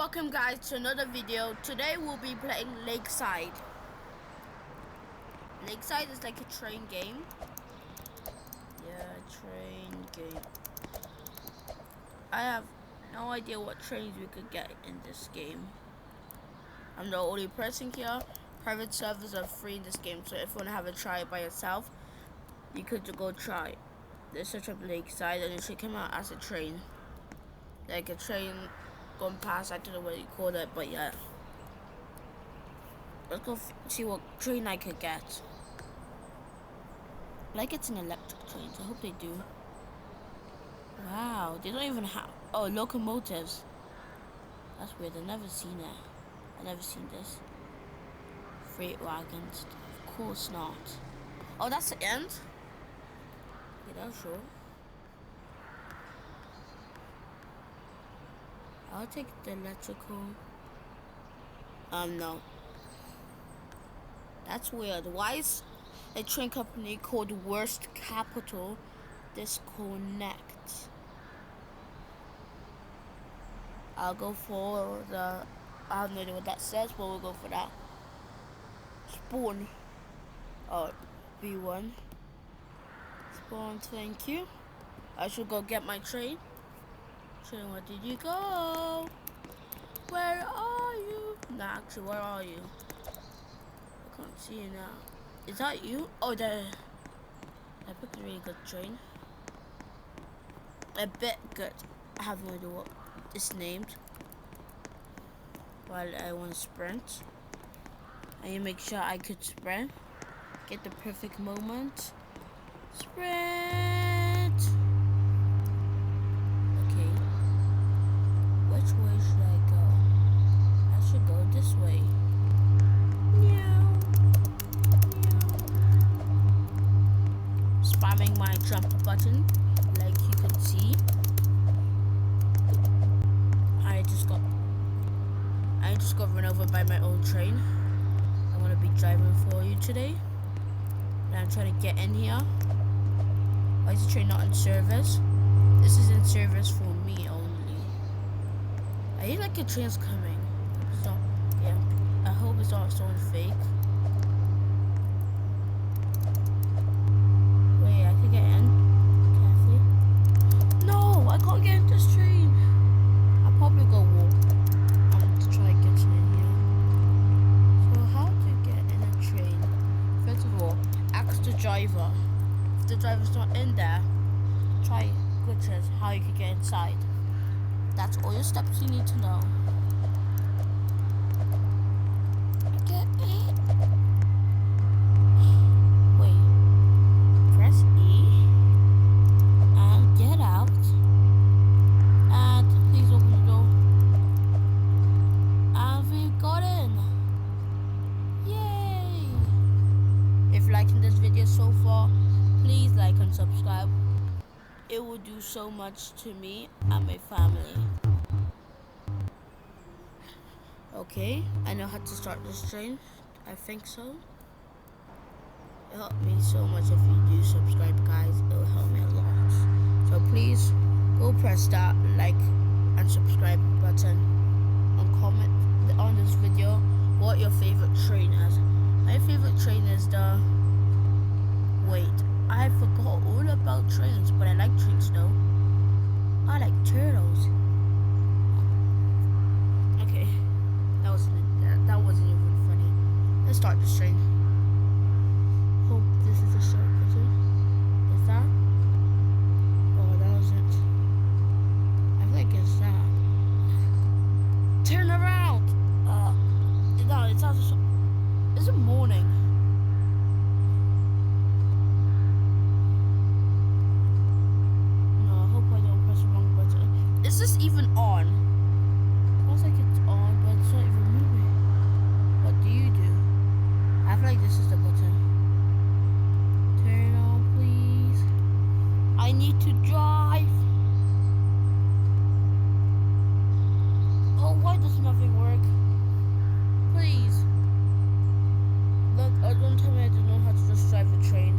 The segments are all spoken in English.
Welcome guys to another video. Today we'll be playing Lakeside. Lakeside is like a train game. Yeah, train game. I have no idea what trains we could get in this game. I'm the only person here. Private servers are free in this game, so if you want to have a try by yourself, you could go try. Let's search up Lakeside and it should come out as a train. Like a train going past, I don't know what you call it, but yeah. Let's go see what train I could get. Like it's an electric train, so I hope they do. Wow, they don't even have, oh, locomotives. That's weird, I've never seen it. I've never seen this. Freight wagons, of course not. Oh, that's the end? Yeah, that's sure. I'll take the electrical. No. That's weird. Why is a train company called Worst Capital Disconnect? I'll go for the, I have no idea what that says, but we'll go for that. Spawn. Oh, B1. Spawn, thank you. I should go get my train. Train, where did you go? Where are you? Nah, actually, where are you? I can't see you now. Is that you? Oh, there. I picked a really good train. A bit good. I have no idea what it's named. While I want to sprint. I need to make sure I could sprint. Get the perfect moment. Sprint! Okay. Which way should I go? I should go this way. Meow. Meow. Spamming my jump button, like you can see. I just got run over by my own train. I'm gonna be driving for you today. And I'm trying to get in here. Why is the train not in service? This is in service for me only. I hear like a train's coming. So, yeah. I hope it's not someone fake. Wait, I can get in. Carefully. No, I can't get in this train. I'll probably go walk. To try getting in here. So how to get in a train? First of all, ask the driver. If the driver's not in there, try glitches how you can get inside. That's all your steps you need to know. Get in. Wait. Press E and get out. And please open the door. And we got in. Yay! If you're liking this video so far, please like and subscribe. It will do so much to me and my family. Okay, I know how to start this train. I think so. It helped me so much if you do subscribe, guys. It will help me a lot. So please go press that like and subscribe button and comment on this video what your favorite train is. My favorite train is the, wait, I forgot all about trains, but I like trains though. I like turtles. Okay, that wasn't even funny. Let's start this train. Hope this is a shortcut. Is that? Oh, that wasn't. I think it's that. Turn around. No, it's not. Is it morning? Is this even on? Looks like it's on, but it's not even moving. What do you do? I feel like this is the button. Turn on, please. I need to drive. Oh, why does nothing work? Please. Look, don't tell me I don't know how to just drive a train.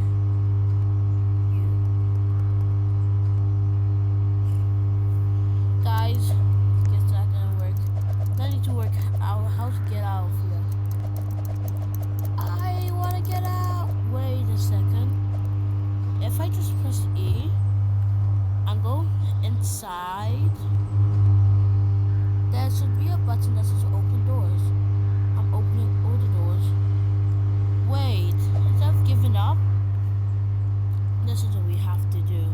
Guys, guess that didn't work. button that says open doors. I'm opening all the doors. Wait, instead of giving up, this is what we have to do.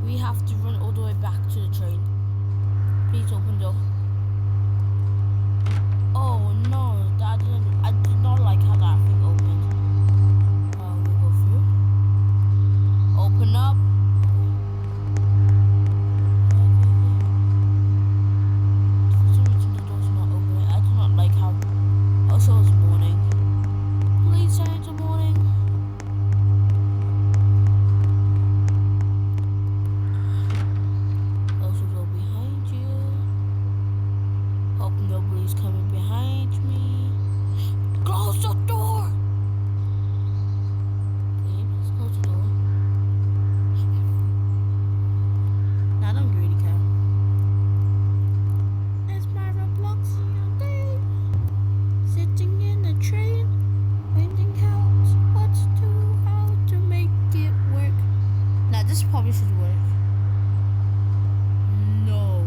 We have to run all the way back to the train. Please open the door. Oh no, I did not like how that thing opened. We'll go through. Open up. For some reason the door's not opening. I do not like how. Also, it's morning. Please turn into morning. Close the door behind you. Hope nobody's coming behind me. Close the door! Okay, let's close the door. I don't really care. It's my Robloxian day. Sitting in a train, finding out what to do, how to make it work. Now this probably should work. No.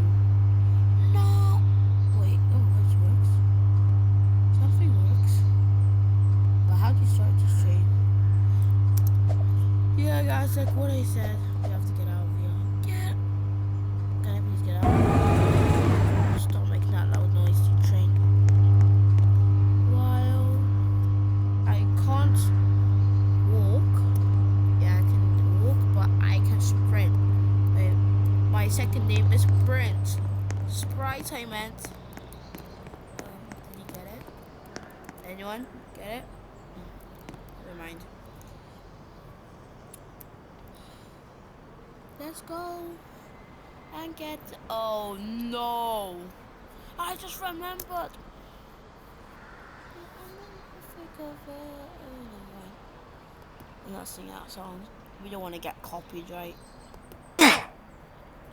No! Wait, oh, this works. Something works. But how do you start this train? Yeah, guys, like what I said, we have to get out of here. Can I please get out? Stop making that loud noise to the train. While I can't walk. Yeah, I can walk, but I can sprint. Wait, my second name is Sprint. Sprite, I meant. Did you get it? Anyone get it? Never mind. Let's go and get. Oh no! I just remembered. We're not singing that song. We don't want to get copied, right?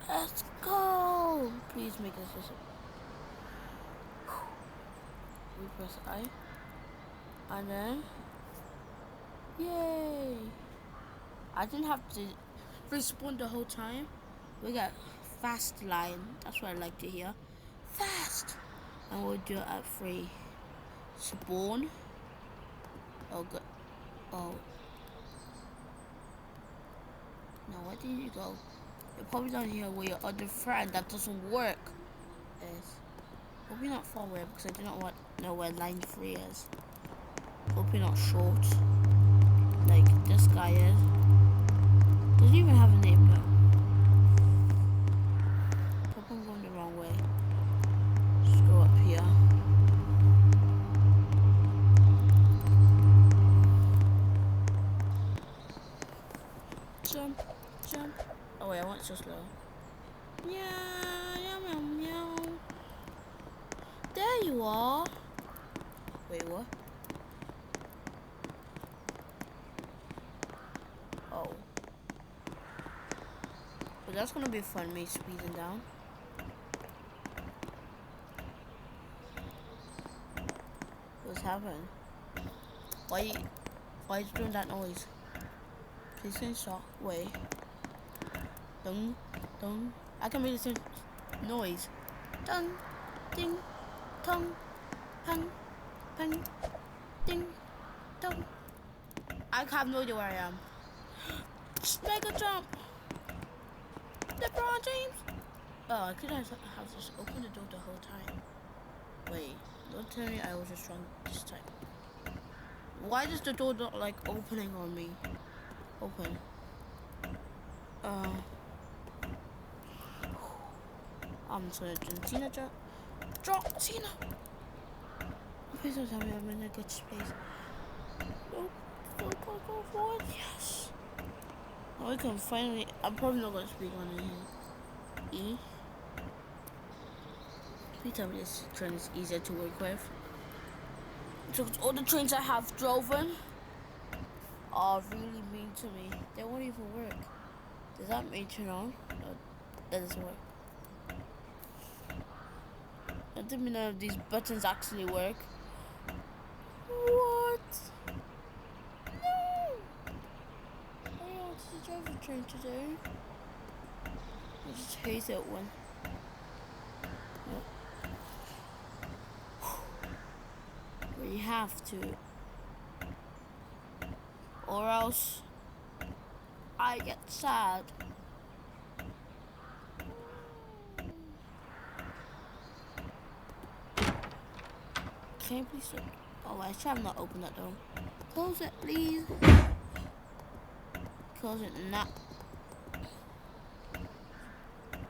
Let's go! Please make us listen. We press I. And then. Yay! I didn't have to respawn the whole time. We got fast line. That's what I like to hear. Fast! And we'll do it at 3. Spawn. Oh, good. Oh. Now, where did you go? You're probably down here where your other friend that doesn't work is. Hope you're not far away because I do not know where line 3 is. Hope you're not short. Like this guy is. Doesn't even have a name though. Hope I'm going the wrong way. Just go up here. Jump, jump. Oh wait, I went so slow. Meow, meow, meow. There you are. Wait, what? Oh. But that's gonna be fun, me speeding down. What's happening? Why is it doing that noise? Please can you stop. Wait. Dun, dun. I can make the same noise. Dun, ding, tong, pang, pang, ding, dong. I have no idea where I am. Mega jump! LeBron James! Oh, I could have just opened the door the whole time. Wait, don't tell me I was just wrong this time. Why does the door not like opening on me? Open. I'm just gonna do Tina jump. Drop Tina! Please don't tell me I'm in a good space. Nope. Go forward. Yes. Now we can finally. I'm probably not gonna speak on it here. E. Please tell me this train is easier to work with. So all the trains I have driven are really mean to me. They won't even work. Does that mean turn on? No, that doesn't work. I didn't know if these buttons actually work. What? No! I don't want to drive a train today. I just hate it when. have to, or else I get sad. Can you please stop? Oh, I try not to open that door. Close it, please. Close it now.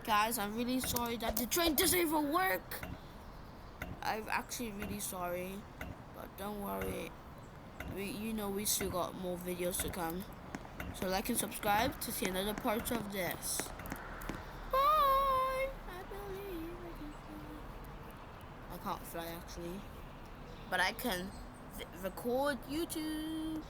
Guys, I'm really sorry that the train doesn't even work. I'm actually really sorry, but don't worry. We still got more videos to come. So like and subscribe to see another part of this. Bye. I believe I can fly. I can't fly actually, but I can record YouTube.